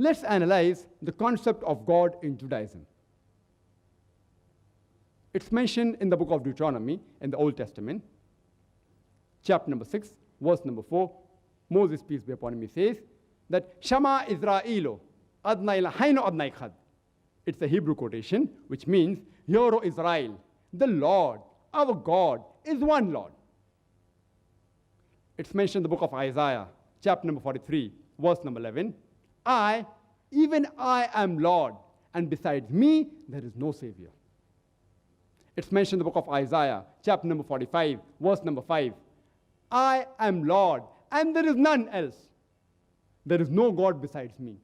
let's analyze the concept of God in Judaism. It's mentioned in the book of Deuteronomy in the Old Testament, chapter number 6, verse number 4. Moses, peace be upon him, says that Shama Israelo Adnai Lahaino Adnai Khad. It's a Hebrew quotation, which means, Hear, O Israel, the Lord, our God, is one Lord. It's mentioned in the book of Isaiah, chapter number 43, verse number 11. I, even I am Lord, and besides me, there is no Savior. It's mentioned in the book of Isaiah, chapter number 45, verse number 5. I am Lord, and there is none else. There is no God besides me.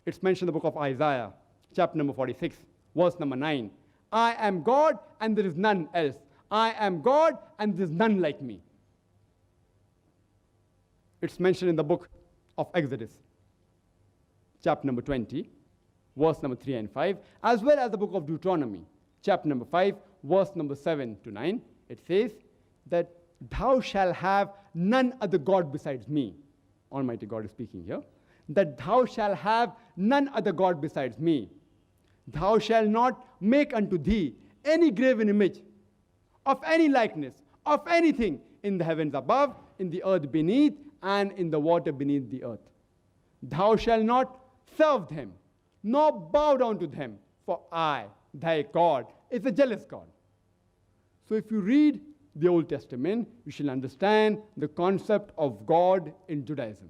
It's mentioned in the book of Isaiah, chapter number 46, verse number 9. I am God, and there is none else. I am God, and there is none like me. It's mentioned in the book of Exodus, chapter number 20, verse number 3 and 5, as well as the book of Deuteronomy, chapter number 5, verse number 7 to 9. It says that thou shalt have none other God besides me. Almighty God is speaking here. That thou shalt have none other God besides me. Thou shalt not make unto thee any graven image of any likeness, of anything in the heavens above, in the earth beneath, and in the water beneath the earth. Thou shalt not serve them, nor bow down to them, for I, thy God, is a jealous God. So if you read the Old Testament, you shall understand the concept of God in Judaism.